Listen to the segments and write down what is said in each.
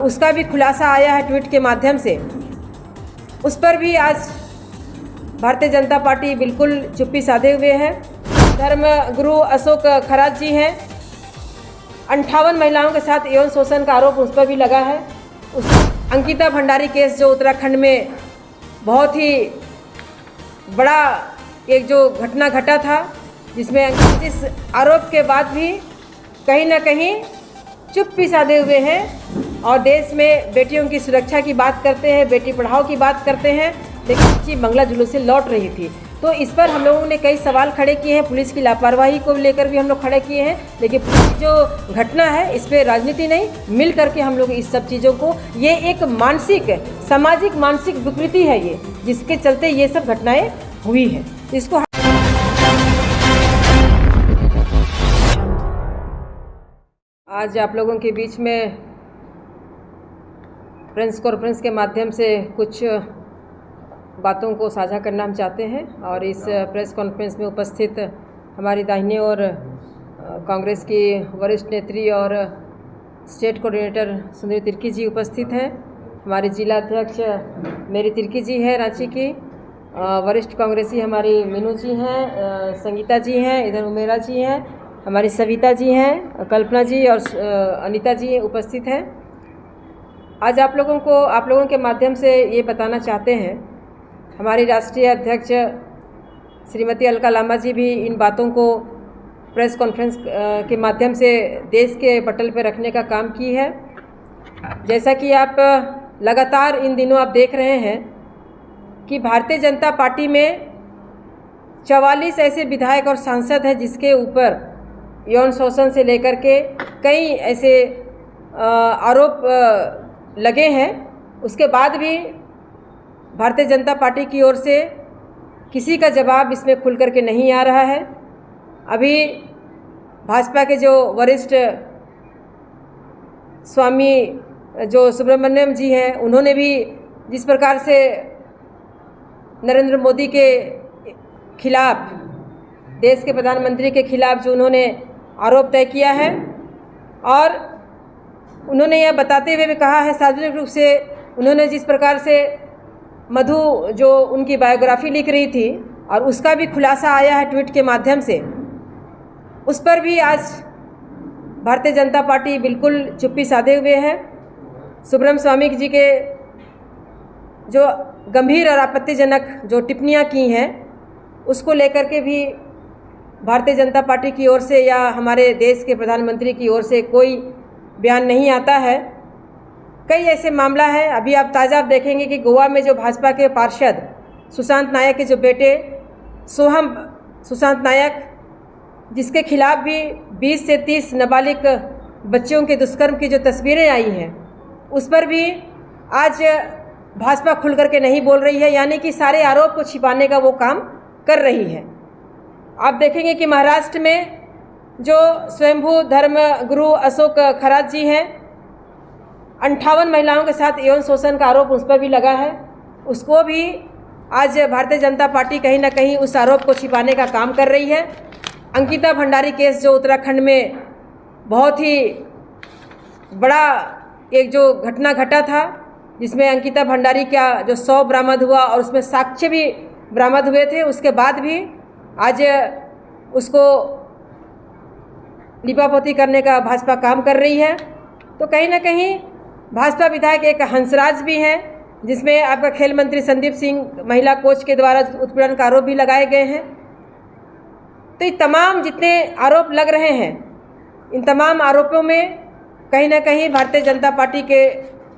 उसका भी खुलासा आया है ट्वीट के माध्यम से। उस पर भी आज भारतीय जनता पार्टी बिल्कुल चुप्पी साधे हुए है। धर्म गुरु अशोक खरात जी हैं, 58 महिलाओं के साथ यौन शोषण का आरोप उस पर भी लगा है। उस अंकिता भंडारी केस जो उत्तराखंड में बहुत ही बड़ा एक जो घटना घटा था, जिसमें इस आरोप के बाद भी कहीं ना कहीं चुप्पी साधे हुए हैं और देश में बेटियों की सुरक्षा की बात करते हैं, बेटी पढ़ाओ की बात करते हैं। लेकिन बच्ची मंगला जुलूस से लौट रही थी, तो इस पर हम लोगों ने कई सवाल खड़े किए हैं। पुलिस की लापरवाही को लेकर भी हम लोग खड़े किए हैं, लेकिन पुलिस की जो घटना है इस पर राजनीति नहीं, मिल करके हम लोग इस सब चीज़ों को, ये एक मानसिक सामाजिक मानसिक विकृति है ये, जिसके चलते ये सब घटनाएं हुई है। इसको आज आप लोगों के बीच में प्रेस कॉन्फ्रेंस के माध्यम से कुछ बातों को साझा करना हम चाहते हैं। और इस प्रेस कॉन्फ्रेंस में उपस्थित हमारी दाहिनी ओर कांग्रेस की वरिष्ठ नेत्री और स्टेट कोऑर्डिनेटर सुंदरी तिर्की जी उपस्थित हैं। हमारे जिला अध्यक्ष मेरी तिर्की जी है रांची की, वरिष्ठ कांग्रेसी हमारी मीनू जी हैं, संगीता जी हैं, इधर उमेरा जी हैं, हमारी सविता जी हैं, कल्पना जी और अनीता जी उपस्थित हैं। आज आप लोगों के माध्यम से ये बताना चाहते हैं, हमारी राष्ट्रीय अध्यक्ष श्रीमती अलका लांबा जी भी इन बातों को प्रेस कॉन्फ्रेंस के माध्यम से देश के पटल पर रखने का काम की है। जैसा कि आप लगातार इन दिनों आप देख रहे हैं कि भारतीय जनता पार्टी में 44 ऐसे विधायक और सांसद हैं जिसके ऊपर यौन शोषण से लेकर के कई ऐसे आरोप लगे हैं। उसके बाद भी भारतीय जनता पार्टी की ओर से किसी का जवाब इसमें खुल करके नहीं आ रहा है। अभी भाजपा के जो वरिष्ठ स्वामी जो सुब्रमण्यम जी हैं, उन्होंने भी जिस प्रकार से नरेंद्र मोदी के खिलाफ, देश के प्रधानमंत्री के खिलाफ जो उन्होंने आरोप तय किया है, और उन्होंने यह बताते हुए भी कहा है सार्वजनिक रूप से, उन्होंने जिस प्रकार से मधु जो उनकी बायोग्राफी लिख रही थी और उसका भी खुलासा आया है ट्वीट के माध्यम से, उस पर भी आज भारतीय जनता पार्टी बिल्कुल चुप्पी साधे हुए है। सुब्रम स्वामी जी के जो गंभीर और आपत्तिजनक जो टिप्पणियां की हैं, उसको लेकर के भी भारतीय जनता पार्टी की ओर से या हमारे देश के प्रधानमंत्री की ओर से कोई बयान नहीं आता है। कई ऐसे मामला है, अभी आप ताज़ा देखेंगे कि गोवा में जो भाजपा के पार्षद सुशांत नायक के जो बेटे सोहम सुशांत नायक, जिसके खिलाफ भी 20 से 30 नाबालिग बच्चियों के दुष्कर्म की जो तस्वीरें आई हैं, उस पर भी आज भाजपा खुल करके नहीं बोल रही है, यानी कि सारे आरोप को छिपाने का वो काम कर रही है। आप देखेंगे कि महाराष्ट्र में जो स्वयंभू धर्म गुरु अशोक खरात जी हैं, 58 महिलाओं के साथ यौन शोषण का आरोप उस पर भी लगा है। उसको भी आज भारतीय जनता पार्टी कहीं ना कहीं उस आरोप को छिपाने का काम कर रही है। अंकिता भंडारी केस जो उत्तराखंड में बहुत ही बड़ा एक जो घटना घटा था, जिसमें अंकिता भंडारी का जो शव बरामद हुआ और उसमें साक्ष्य भी बरामद हुए थे, उसके बाद भी आज उसको लिपापोती करने का भाजपा काम कर रही है। तो कहीं ना कहीं भाजपा विधायक एक हंसराज भी हैं, जिसमें आपका खेल मंत्री संदीप सिंह महिला कोच के द्वारा उत्पीड़न का आरोप भी लगाए गए हैं। तो ये तमाम जितने आरोप लग रहे हैं, इन तमाम आरोपों में कहीं ना कहीं भारतीय जनता पार्टी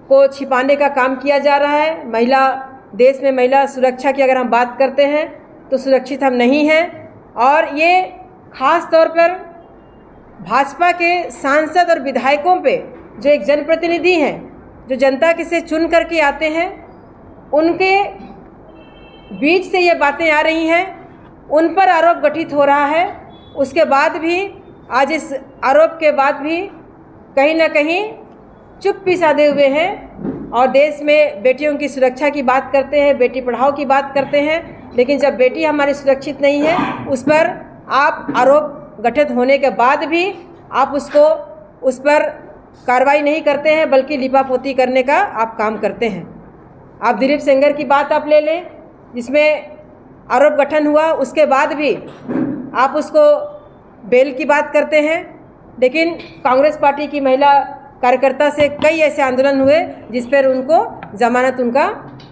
को छिपाने का काम किया जा रहा है। देश में महिला सुरक्षा की अगर हम बात करते हैं तो सुरक्षित हम नहीं हैं, और ये खास तौर पर भाजपा के सांसद और विधायकों पे, जो एक जनप्रतिनिधि हैं, जो जनता के से चुन करके आते हैं, उनके बीच से ये बातें आ रही हैं, उन पर आरोप गठित हो रहा है। उसके बाद भी आज इस आरोप के बाद भी कहीं ना कहीं चुप्पी साधे हुए हैं और देश में बेटियों की सुरक्षा की बात करते हैं, बेटी पढ़ाओ की बात करते हैं। लेकिन जब बेटी हमारी सुरक्षित नहीं है, उस पर आप आरोप गठित होने के बाद भी आप उस पर कार्रवाई नहीं करते हैं, बल्कि लिपापोती करने का आप काम करते हैं। आप दिलीप सेंगर की बात आप ले लें, जिसमें आरोप गठन हुआ, उसके बाद भी आप उसको बेल की बात करते हैं। लेकिन कांग्रेस पार्टी की महिला कार्यकर्ता से कई ऐसे आंदोलन हुए जिस पर उनको जमानत उनका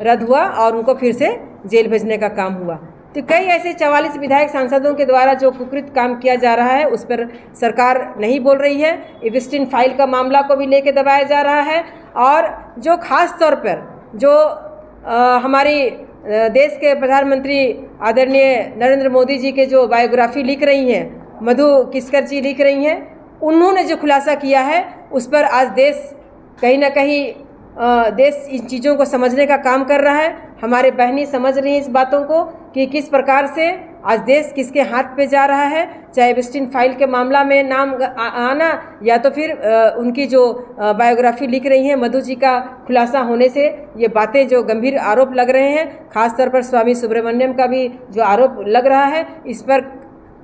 रद्द हुआ और उनको फिर से जेल भेजने का काम हुआ। तो कई ऐसे 44 विधायक सांसदों के द्वारा जो कुकृत काम किया जा रहा है उस पर सरकार नहीं बोल रही है। एविस्टिन फाइल का मामला को भी लेके दबाया जा रहा है, और जो खास तौर पर जो हमारी देश के प्रधानमंत्री आदरणीय नरेंद्र मोदी जी के जो बायोग्राफी लिख रही हैं, मधु किस्कर जी लिख रही हैं, उन्होंने जो खुलासा किया है उस पर आज देश कहीं ना कहीं देश इन चीज़ों को समझने का काम कर रहा है। हमारे बहनी समझ रही हैं इस बातों को कि किस प्रकार से आज देश किसके हाथ पे जा रहा है, चाहे एविस्टिन फाइल के मामला में नाम आना या तो फिर उनकी जो बायोग्राफी लिख रही हैं मधु जी का खुलासा होने से ये बातें जो गंभीर आरोप लग रहे हैं, खासतौर पर स्वामी सुब्रमण्यम का भी जो आरोप लग रहा है, इस पर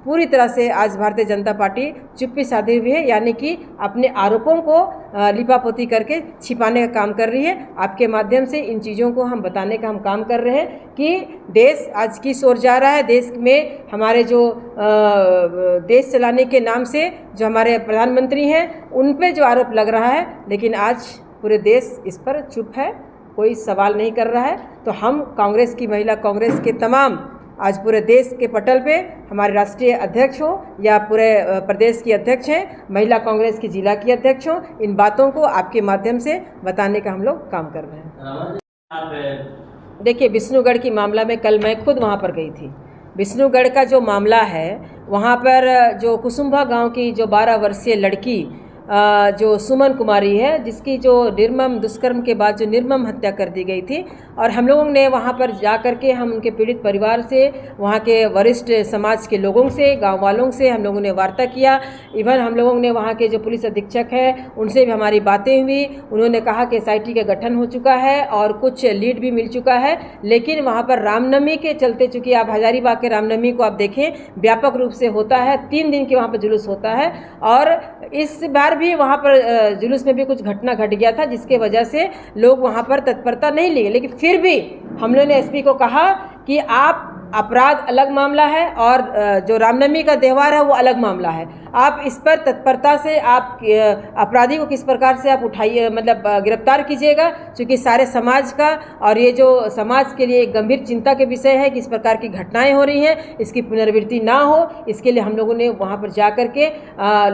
पूरी तरह से आज भारतीय जनता पार्टी चुप्पी साधे हुई है, यानी कि अपने आरोपों को लिपापोती करके छिपाने का काम कर रही है। आपके माध्यम से इन चीज़ों को हम बताने का हम काम कर रहे हैं कि देश आज किस ओर जा रहा है। देश में हमारे जो देश चलाने के नाम से जो हमारे प्रधानमंत्री हैं उन पे जो आरोप लग रहा है, लेकिन आज पूरे देश इस पर चुप है, कोई सवाल नहीं कर रहा है। तो हम कांग्रेस की महिला कांग्रेस के तमाम आज पूरे देश के पटल पे हमारे राष्ट्रीय अध्यक्ष हो या पूरे प्रदेश की अध्यक्ष हैं, महिला कांग्रेस की जिला की अध्यक्ष हो, इन बातों को आपके माध्यम से बताने का हम लोग काम कर रहे हैं। देखिए, विष्णुगढ़ की मामला में कल मैं खुद वहाँ पर गई थी। विष्णुगढ़ का जो मामला है, वहाँ पर जो कुसुम्भा गांव की जो 12 वर्षीय लड़की जो सुमन कुमारी है, जिसकी जो निर्मम दुष्कर्म के बाद जो निर्मम हत्या कर दी गई थी, और हम लोगों ने वहाँ पर जा कर के हम उनके पीड़ित परिवार से, वहाँ के वरिष्ठ समाज के लोगों से, गांव वालों से हम लोगों ने वार्ता किया। इवन हम लोगों ने वहाँ के जो पुलिस अधीक्षक हैं उनसे भी हमारी बातें हुई। उन्होंने कहा कि SIT का गठन हो चुका है और कुछ लीड भी मिल चुका है, लेकिन वहाँ पर रामनवमी के चलते, चूँकि आप हजारीबाग के रामनवमी को आप देखें व्यापक रूप से होता है, 3 दिन के वहाँ पर जुलूस होता है, और इस बार भी वहाँ पर जुलूस में भी कुछ घटना घट गया था जिसके वजह से लोग वहाँ पर तत्परता नहीं लिए। लेकिन फिर भी हम लोगों ने SP को कहा कि आप अपराध अलग मामला है और जो रामनवमी का त्यौहार है वो अलग मामला है। आप इस पर तत्परता से आप अपराधी को किस प्रकार से आप उठाइए, मतलब गिरफ्तार कीजिएगा, क्योंकि सारे समाज का और ये जो समाज के लिए एक गंभीर चिंता के विषय है कि इस प्रकार की घटनाएं हो रही हैं, इसकी पुनरावृत्ति ना हो। इसके लिए हम लोगों ने वहाँ पर जा कर के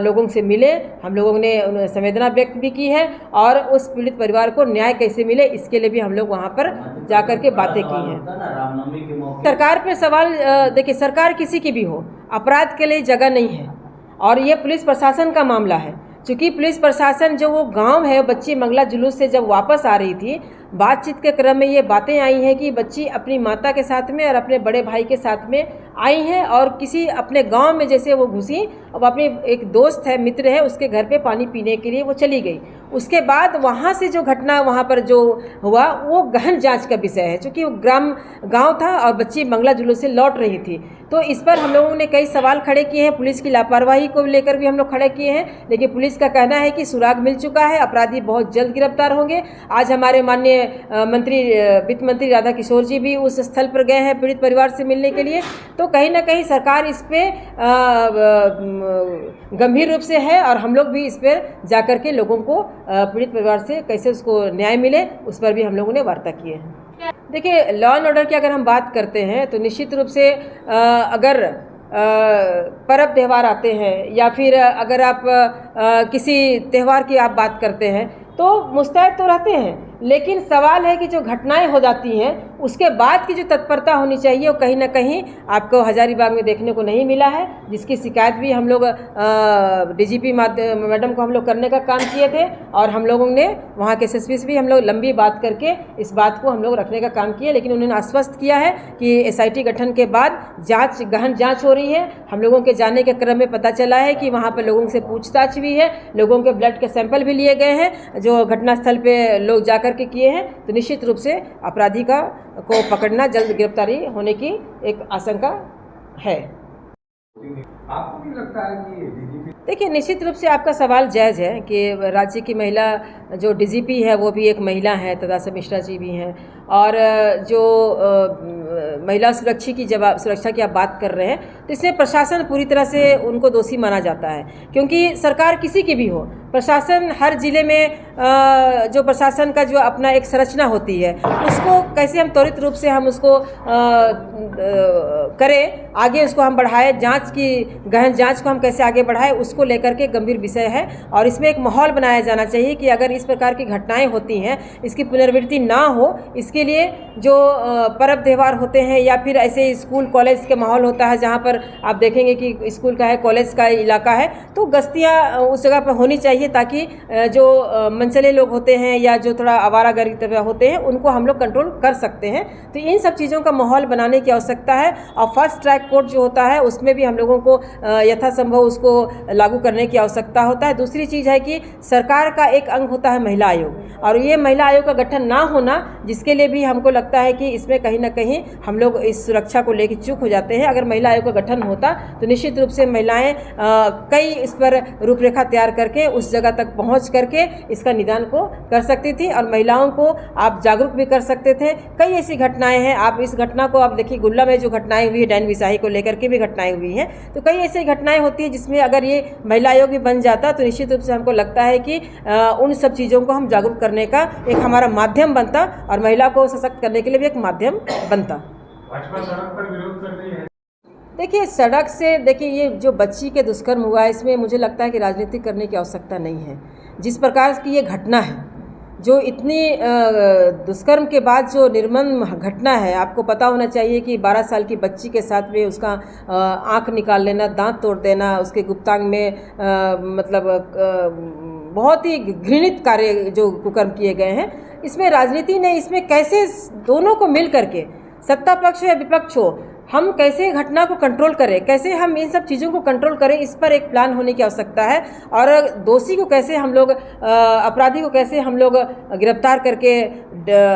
लोगों से मिले, हम लोगों ने संवेदना व्यक्त भी की है, और उस पीड़ित परिवार को न्याय कैसे मिले इसके लिए भी हम लोग वहाँ पर जा कर के बातें की हैं। सरकार पे सवाल, देखिए, सरकार किसी की भी हो, अपराध के लिए जगह नहीं है, और ये पुलिस प्रशासन का मामला है। चूँकि पुलिस प्रशासन जो वो गांव है, बच्ची मंगला जुलूस से जब वापस आ रही थी, बातचीत के क्रम में ये बातें आई हैं कि बच्ची अपनी माता के साथ में और अपने बड़े भाई के साथ में आई हैं, और किसी अपने गांव में जैसे वो घुसी, अब अपनी एक दोस्त है, मित्र है, उसके घर पे पानी पीने के लिए वो चली गई। उसके बाद वहाँ से जो घटना वहाँ पर जो हुआ वो गहन जांच का विषय है, क्योंकि वो गांव था और बच्ची मंगला जुलूस से लौट रही थी। तो इस पर हम लोगों ने कई सवाल खड़े किए हैं, पुलिस की लापरवाही को लेकर भी हम लोग खड़े किए हैं, लेकिन पुलिस का कहना है कि सुराग मिल चुका है, अपराधी बहुत जल्द गिरफ्तार होंगे। आज हमारे माननीय वित्त मंत्री राधा किशोर जी भी उस स्थल पर गए हैं पीड़ित परिवार से मिलने के लिए। तो कहीं ना कहीं सरकार इस पे गंभीर रूप से है, और हम लोग भी इस पर जाकर के लोगों को पीड़ित परिवार से कैसे उसको न्याय मिले उस पर भी हम लोगों ने वार्ता किए हैं। देखिए, लॉ एंड ऑर्डर की अगर हम बात करते हैं तो निश्चित रूप से अगर पर्व त्यौहार आते हैं या फिर अगर आप किसी त्यौहार की आप बात करते हैं तो मुस्तैद तो रहते हैं, लेकिन सवाल है कि जो घटनाएं हो जाती हैं उसके बाद की जो तत्परता होनी चाहिए वो कहीं ना कहीं आपको हजारीबाग में देखने को नहीं मिला है, जिसकी शिकायत भी हम लोग DGP मैडम को हम लोग करने का काम किए थे, और हम लोगों ने वहाँ के SSP से भी हम लोग लंबी बात करके इस बात को हम लोग रखने का काम किए, लेकिन उन्होंने आश्वस्त किया है कि SIT गठन के बाद गहन जाँच हो रही है। हम लोगों के जाने के क्रम में पता चला है कि वहाँ पर लोगों से पूछताछ भी है, लोगों के ब्लड के सैंपल भी लिए गए हैं जो घटनास्थल पे लोग जाकर के किए हैं। तो निश्चित रूप से अपराधी को पकड़ना, जल्द गिरफ्तारी होने की एक आशंका है। आपको नहीं लगता है कि डीजीपी? देखिए, निश्चित रूप से आपका सवाल जायज़ है कि राज्य की महिला जो डीजीपी है वो भी एक महिला है, तदासा मिश्रा जी भी हैं, और जो महिला सुरक्षा की आप बात कर रहे हैं, तो इसमें प्रशासन पूरी तरह से उनको दोषी माना जाता है, क्योंकि सरकार किसी की भी हो, प्रशासन हर ज़िले में जो प्रशासन का जो अपना एक संरचना होती है, उसको कैसे हम त्वरित रूप से हम उसको करें, आगे उसको हम बढ़ाएं, जांच की गहन जांच को हम कैसे आगे बढ़ाएं, उसको लेकर के गंभीर विषय है। और इसमें एक माहौल बनाया जाना चाहिए कि अगर इस प्रकार की घटनाएं होती हैं, इसकी पुनरावृत्ति ना हो, इसके लिए जो पर्व त्यौहार होते हैं या फिर ऐसे स्कूल कॉलेज के माहौल होता है, जहाँ पर आप देखेंगे कि स्कूल का है, कॉलेज का इलाका है, तो गश्तियाँ उस जगह पर होनी चाहिए, ताकि जो मनचले लोग होते हैं या जो थोड़ा आवारागर्दी तरह होते हैं, उनको हम लोग कंट्रोल कर सकते हैं। तो इन सब चीज़ों का माहौल बनाने की आवश्यकता है। और फास्ट ट्रैक कोर्ट जो होता है, उसमें भी हम लोगों को यथासंभव उसको लागू करने की आवश्यकता होता है। दूसरी चीज़ है कि सरकार का एक अंग होता है महिला आयोग, और ये महिला आयोग का गठन ना होना, जिसके लिए भी हमको लगता है कि इसमें कहीं ना कहीं हम लोग इस सुरक्षा को लेकर चूक हो जाते हैं। अगर महिला आयोग का गठन होता तो निश्चित रूप से महिलाएं कई इस पर रूपरेखा तैयार करके उस जगह तक पहुंच करके इसका निदान को कर सकती थी, और महिलाओं को आप जागरूक भी कर सकते थे। कई ऐसी घटनाएं हैं, आप इस घटना को आप देखिए, गुल्ला में जो घटनाएं हुई है, डैन विसाही को लेकर के भी घटनाएं हुई हैं, तो कई ऐसी घटनाएं होती हैं जिसमें अगर ये महिला आयोग भी बन जाता तो निश्चित रूप से हमको लगता है कि उन सब चीज़ों को हम जागरूक करने का एक हमारा माध्यम बनता, और महिला को सशक्त करने के लिए भी एक माध्यम बनता। भाजपा सड़क पर विरोध कर रही है। देखिए, सड़क से देखिए, ये जो बच्ची के दुष्कर्म हुआ है, इसमें मुझे लगता है कि राजनीति करने की आवश्यकता नहीं है। जिस प्रकार की ये घटना है, जो इतनी दुष्कर्म के बाद जो निर्मम घटना है, आपको पता होना चाहिए कि 12 साल की बच्ची के साथ में उसका आँख निकाल लेना, दांत तोड़ देना, उसके गुप्तांग में बहुत ही घृणित कार्य जो कुकर्म किए गए हैं। इसमें राजनीति ने, इसमें कैसे दोनों को मिल करके, सत्ता पक्ष हो या विपक्ष हो, हम कैसे घटना को कंट्रोल करें, कैसे हम इन सब चीज़ों को कंट्रोल करें, इस पर एक प्लान होने की आवश्यकता है। और दोषी को कैसे हम लोग, अपराधी को कैसे हम लोग गिरफ्तार करके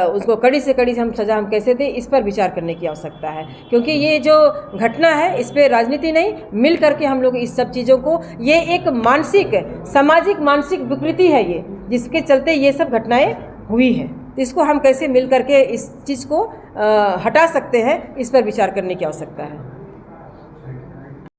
उसको कड़ी से कड़ी हम सज़ा हम कैसे दें, इस पर विचार करने की आवश्यकता है। क्योंकि ये जो घटना है, इस पर राजनीति नहीं, मिल करके हम लोग इस सब चीज़ों को, ये एक मानसिक सामाजिक मानसिक विकृति है ये, जिसके चलते ये सब घटनाएँ हुई है। तो इसको हम कैसे मिल करके इस चीज़ को हटा सकते हैं, इस पर विचार करने की आवश्यकता है।